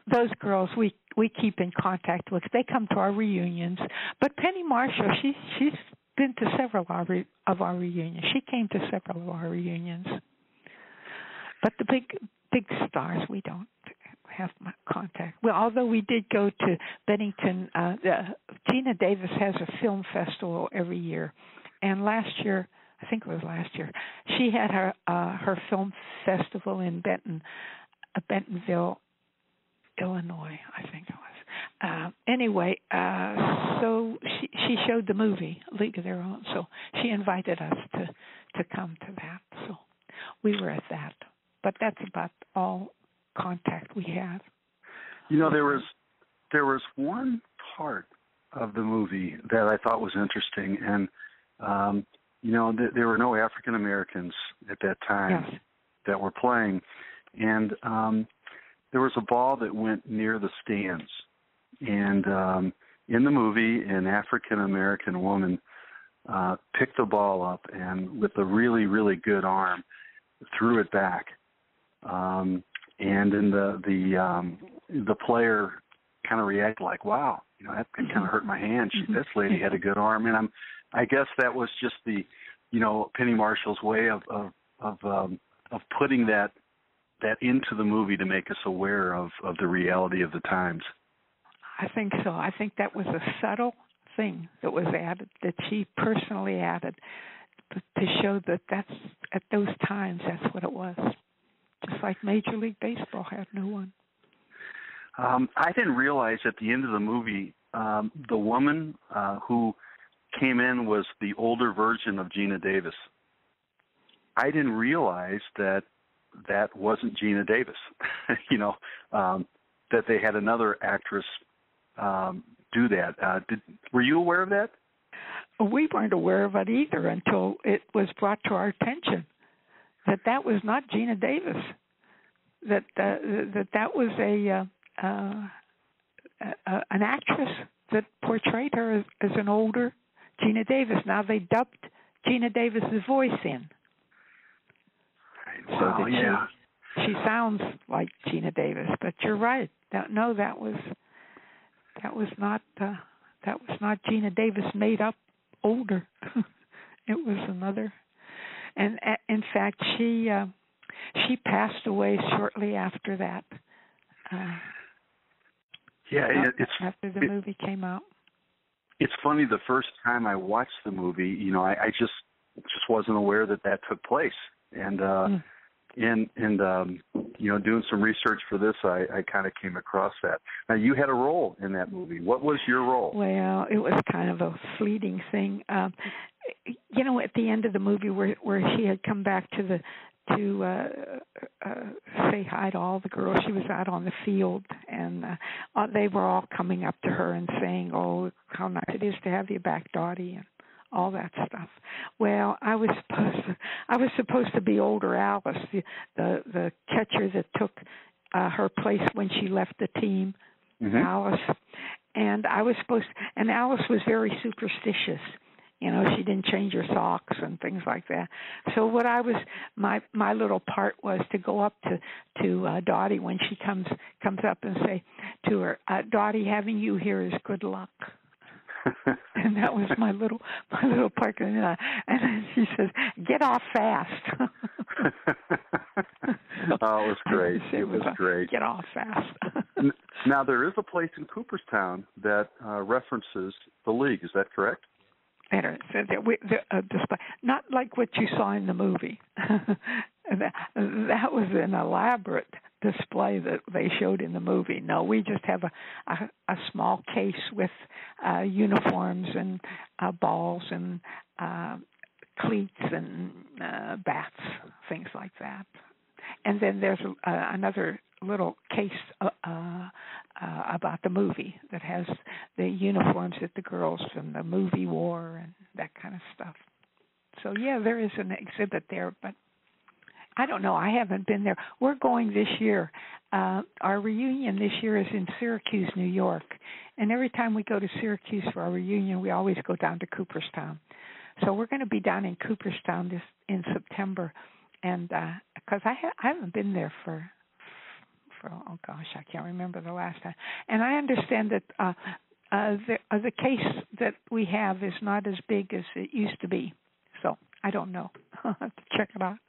those girls we keep in contact with. They come to our reunions. But Penny Marshall, she's been to several of our reunions. She came to several of our reunions. But the big stars, we don't have contact. Well, although we did go to Bennington, Gina Davis has a film festival every year, and last year, I think it was last year, she had her film festival in Bentonville, Illinois, I think it was. Anyway, so she showed the movie League of Their Own, so she invited us to come to that. So we were at that, but that's about all contact we have. You know, there was one part of the movie that I thought was interesting, and you know, there were no African Americans at that time. Yes. That were playing, and there was a ball that went near the stands, and in the movie, an African American woman picked the ball up and with a really, really good arm threw it back. And then the player kind of reacted like, "Wow, you know, that kind of hurt my hand. This lady had a good arm." And I guess that was just the, you know, Penny Marshall's way of putting that into the movie to make us aware of the reality of the times. I think so. I think that was a subtle thing that was added, that she personally added, to show that that's at those times that's what it was. Just like Major League Baseball had no one. I didn't realize at the end of the movie the woman who came in was the older version of Gina Davis. I didn't realize that wasn't Gina Davis. You know, that they had another actress do that. Were you aware of that? We weren't aware of it either until it was brought to our attention that was not Gina Davis. That was an actress that portrayed her as an older Gina Davis. Now they dubbed Gina Davis's voice in. Wow, so that she sounds like Gina Davis. But you're right. No, that was not Gina Davis made up older. It was another. And in fact, she passed away shortly after that. After the movie came out. It's funny. The first time I watched the movie, you know, I just wasn't aware that took place. And you know, doing some research for this, I kind of came across that. Now, you had a role in that movie. What was your role? Well, it was kind of a fleeting thing. at the end of the movie where she had come back to say hi to all the girls. She was out on the field, and they were all coming up to her and saying, "Oh, how nice it is to have you back, Dottie," and all that stuff. Well, I was supposed to be older Alice, the catcher that took her place when she left the team, Alice, and and Alice was very superstitious. She didn't change her socks and things like that. So what my little part was to go up to Dottie when she comes up and say to her, "Dottie, having you here is good luck." And that was my little part. And then she says, "Get off fast." Oh, it was great. It was great. Get off fast. Now, there is a place in Cooperstown that references the league. Is that correct? Display, not like what you saw in the movie. That was an elaborate display that they showed in the movie. No, we just have a small case with uniforms and balls and cleats and bats, things like that. And then there's another little case about the movie that has the uniforms that the girls from the movie wore and that kind of stuff. So, yeah, there is an exhibit there, but I don't know. I haven't been there. We're going this year. Our reunion this year is in Syracuse, New York. And every time we go to Syracuse for our reunion, we always go down to Cooperstown. So we're going to be down in Cooperstown in September. And because I haven't been there for oh gosh, I can't remember the last time. And I understand that the case that we have is not as big as it used to be. So I don't know. I'll have to check it out.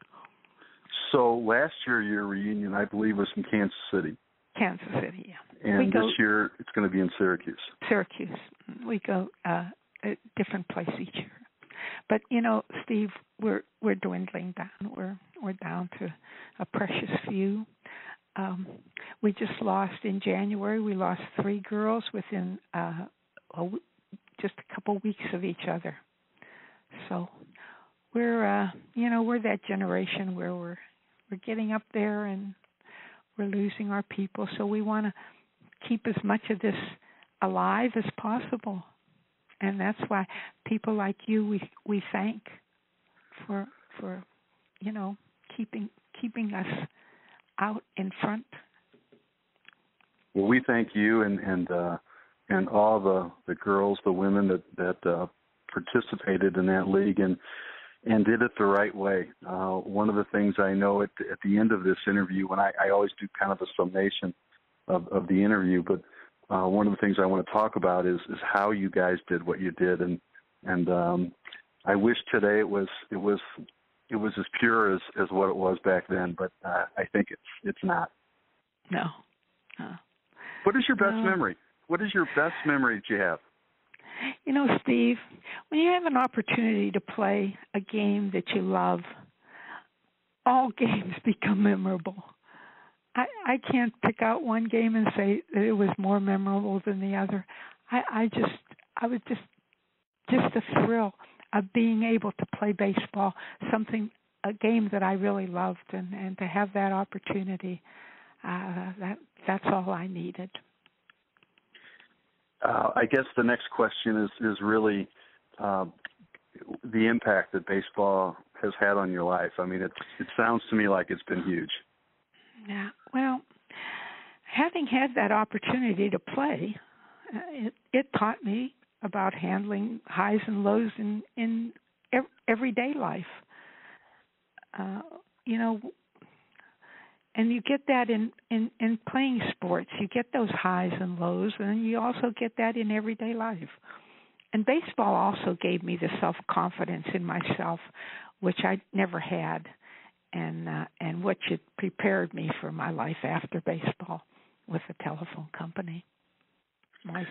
So last year, your reunion, I believe, was in Kansas City. Kansas City, yeah. And this year, it's going to be in Syracuse. Syracuse. We go a different place each year. But Steve, we're dwindling down. We're down to a precious few. We just lost in January. We lost 3 girls within just a couple weeks of each other. So we're that generation where we're getting up there and we're losing our people. So we want to keep as much of this alive as possible. And that's why people like you, we thank for keeping us out in front. Well, we thank you and all the girls, the women that participated in that league and did it the right way. One of the things I know at the end of this interview, when I always do kind of a summation of the interview, but one of the things I want to talk about is how you guys did what you did, and I wish today it was as pure as what it was back then, but I think it's not. No. What is your best memory? What is your best memory that you have? Steve, when you have an opportunity to play a game that you love, all games become memorable. I can't pick out one game and say that it was more memorable than the other. I was just a thrill of being able to play baseball, a game that I really loved, and to have that opportunity, that's all I needed. I guess the next question is really the impact that baseball has had on your life. I mean, it sounds to me like it's been huge. Yeah. Well, having had that opportunity to play, it taught me about handling highs and lows in everyday life. And you get that in playing sports. You get those highs and lows, and you also get that in everyday life. And baseball also gave me the self-confidence in myself, which I never had, and which it prepared me for my life after baseball with the telephone company. My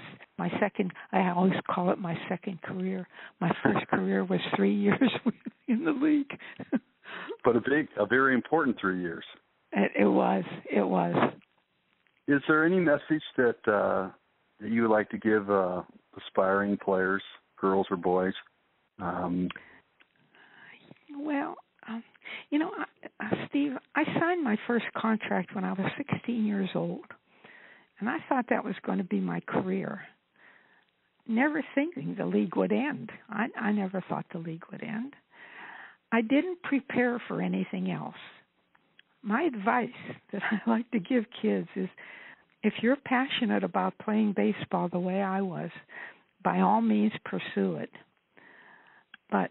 second, I always call it my second career. My first career was 3 years in the league. But a very important 3 years. It was. Is there any message that you would like to give aspiring players, girls or boys? Well, Steve, I signed my first contract when I was 16 years old, and I thought that was going to be my career, never thinking the league would end. I never thought the league would end. I didn't prepare for anything else. My advice that I like to give kids is, if you're passionate about playing baseball the way I was, by all means pursue it. But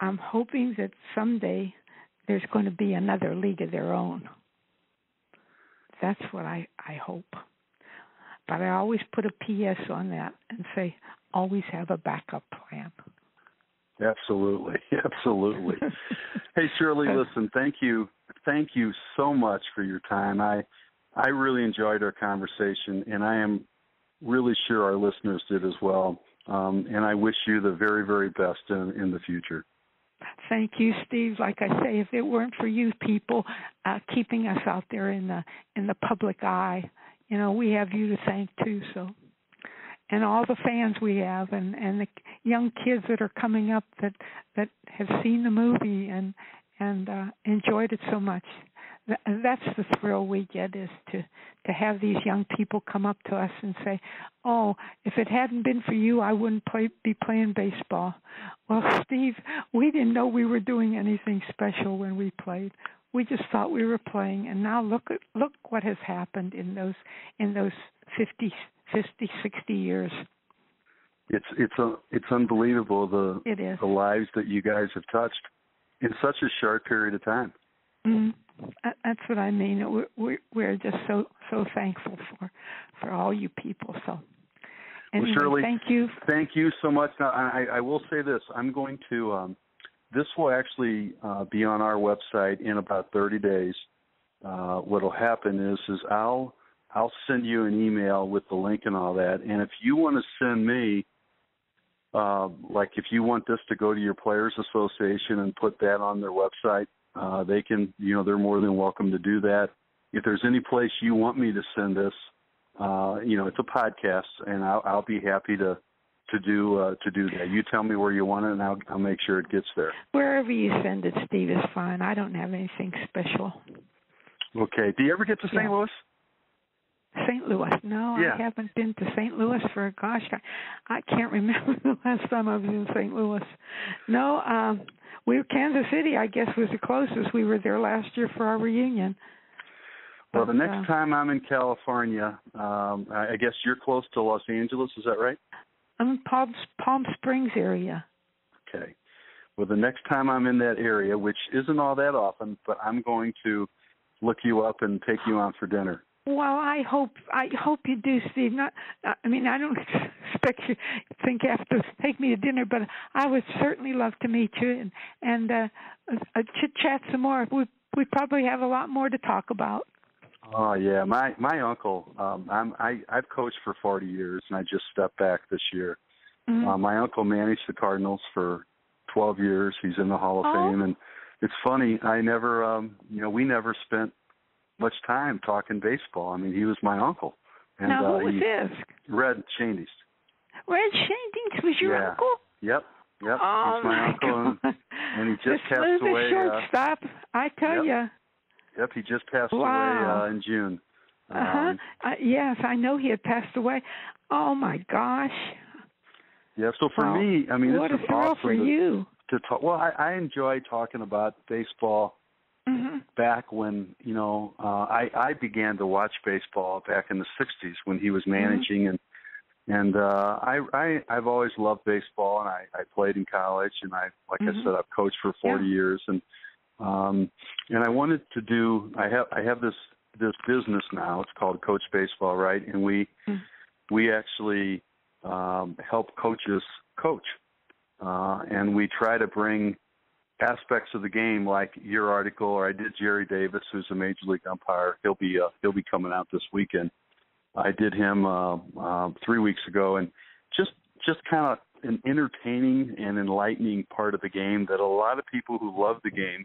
I'm hoping that someday there's going to be another league of their own. That's what I hope. But I always put a P.S. on that and say, always have a backup plan. Absolutely. Absolutely. Hey, Shirley, listen, thank you. Thank you so much for your time. I really enjoyed our conversation, and I am really sure our listeners did as well. And I wish you the very, very best in the future. Thank you, Steve. Like I say, if it weren't for you people keeping us out there in the public eye, we have you to thank too. So, and all the fans we have, and the young kids that are coming up that have seen the movie and enjoyed it so much. That's the thrill we get, is to have these young people come up to us and say, "Oh, if it hadn't been for you, I wouldn't be playing baseball." Well, Steve, we didn't know we were doing anything special when we played. We just thought we were playing, and now look what has happened in those 50, 60 years. It's unbelievable It is. The lives that you guys have touched in such a short period of time. Mm-hmm. That's what I mean. We're just so thankful for all you people. So, anyway, well, Shirley, thank you. Thank you so much. Now, I will say this. I'm going to. This will actually be on our website in about 30 days. What will happen is I'll send you an email with the link and all that. And if you want to send me, like if you want this to go to your Players Association and put that on their website, they can, they're more than welcome to do that. If there's any place you want me to send this, it's a podcast, and I'll be happy to do that. You tell me where you want it, and I'll make sure it gets there. Wherever you send it, Steve, is fine. I don't have anything special. Okay. Do you ever get to St. Louis? St. Louis? No, yeah. I haven't been to St. Louis for, I can't remember the last time I was in St. Louis. No, Kansas City, I guess, was the closest. We were there last year for our reunion. Well, the next time I'm in California, I guess you're close to Los Angeles, is that right? I'm in Palm Springs area. Okay. Well, the next time I'm in that area, which isn't all that often, but I'm going to look you up and take you on for dinner. Well, I hope you do, Steve. I don't expect you to have to take me to dinner, but I would certainly love to meet you and chit chat some more. We probably have a lot more to talk about. Oh yeah, my uncle. I've coached for 40 years, and I just stepped back this year. Mm-hmm. My uncle managed the Cardinals for 12 years. He's in the Hall of Fame, and it's funny. I never, we never spent much time talking baseball. I mean, he was my uncle. And, now, who was this? Red Shandies. Red Shandies was your uncle? Yep. Oh, he's my uncle, and he just passed away. Shortstop, I tell you. Yep, he just passed away in June. Yes, I know he had passed away. Oh my gosh. Yeah, so for me, what this a is thrill awesome for you. To talk. Well, I enjoy talking about baseball. Mm-hmm. Back when I began to watch baseball back in the '60s when he was managing, and I've always loved baseball, and I played in college, and I said, I've coached for 40 years, and I wanted to do. I have this business now. It's called Coach Baseball, right? And we actually help coaches coach, and we try to bring aspects of the game, like your article, or I did Jerry Davis, who's a major league umpire. He'll be coming out this weekend. I did him 3 weeks ago, and just kind of an entertaining and enlightening part of the game that a lot of people who love the game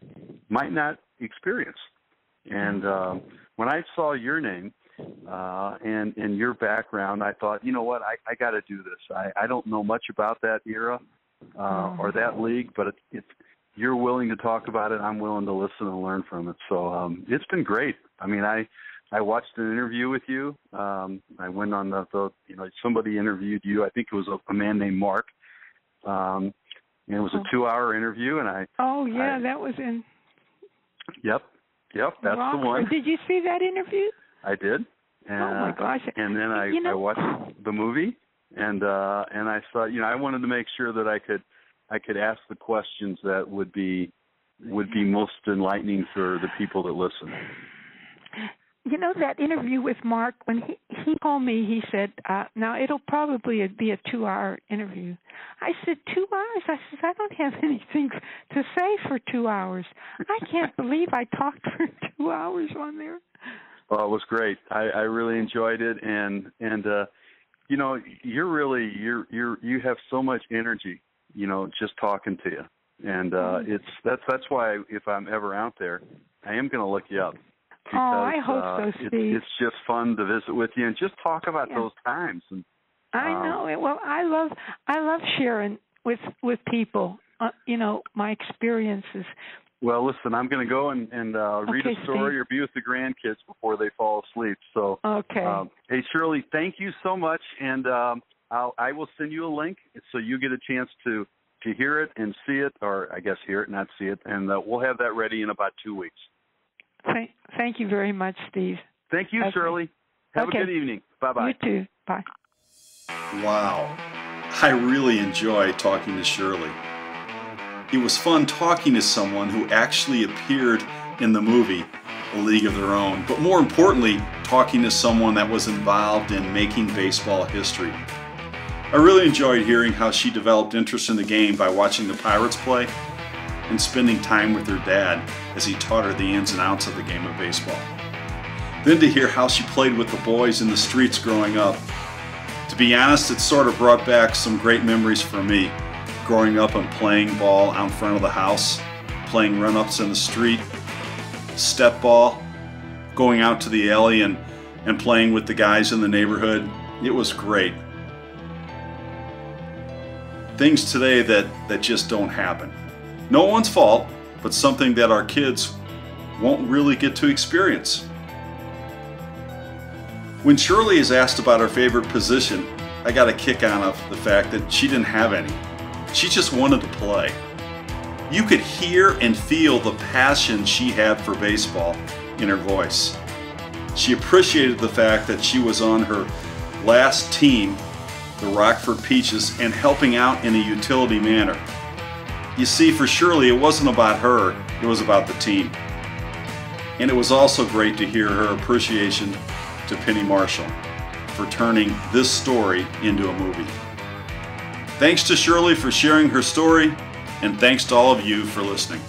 might not experience. And when I saw your name and your background, I thought, you know what, I got to do this. I don't know much about that era. or that league, but if you're willing to talk about it, I'm willing to listen and learn from it. So it's been great. I mean, I watched an interview with you. I went on the somebody interviewed you. I think it was a man named Mark. And it was a 2-hour interview, and that was in. Yep, that's Rockford. the one. Did you see that interview? I did. And, oh my gosh! And then I watched the movie, and I thought, I wanted to make sure that I could ask the questions that would be most enlightening for the people that listen. That interview with Mark, when he told me, he said, now it'll probably be a 2-hour interview. I said, 2 hours? I said, I don't have anything to say for 2 hours. I can't believe I talked for 2 hours on there. Well, it was great. I really enjoyed it, and you have so much energy, just talking to you, and that's why if I'm ever out there, I am going to look you up. Because, I hope so, Steve. It's just fun to visit with you and just talk about those times. And I know it. Well, I love sharing with people, my experiences. Well, listen, I'm going to go and read a story Steve. or be with the grandkids before they fall asleep. So, okay. Hey, Shirley, thank you so much, and I will send you a link so you get a chance to hear it and see it, or I guess hear it, not see it, and we'll have that ready in about 2 weeks. Thank you very much, Steve. Thank you, Shirley. Have a good evening. Bye-bye. You too. Bye. Wow. I really enjoyed talking to Shirley. It was fun talking to someone who actually appeared in the movie A League of Their Own, but more importantly, talking to someone that was involved in making baseball history. I really enjoyed hearing how she developed interest in the game by watching the Pirates play and spending time with her dad as he taught her the ins and outs of the game of baseball. Then to hear how she played with the boys in the streets growing up. To be honest, it sort of brought back some great memories for me, growing up and playing ball out in front of the house, playing run-ups in the street, step ball, going out to the alley and playing with the guys in the neighborhood. It was great. Things today that just don't happen. No one's fault, but something that our kids won't really get to experience. When Shirley is asked about her favorite position, I got a kick out of the fact that she didn't have any. She just wanted to play. You could hear and feel the passion she had for baseball in her voice. She appreciated the fact that she was on her last team, the Rockford Peaches, and helping out in a utility manner. You see, for Shirley, it wasn't about her, it was about the team. And it was also great to hear her appreciation to Penny Marshall for turning this story into a movie. Thanks to Shirley for sharing her story, and thanks to all of you for listening.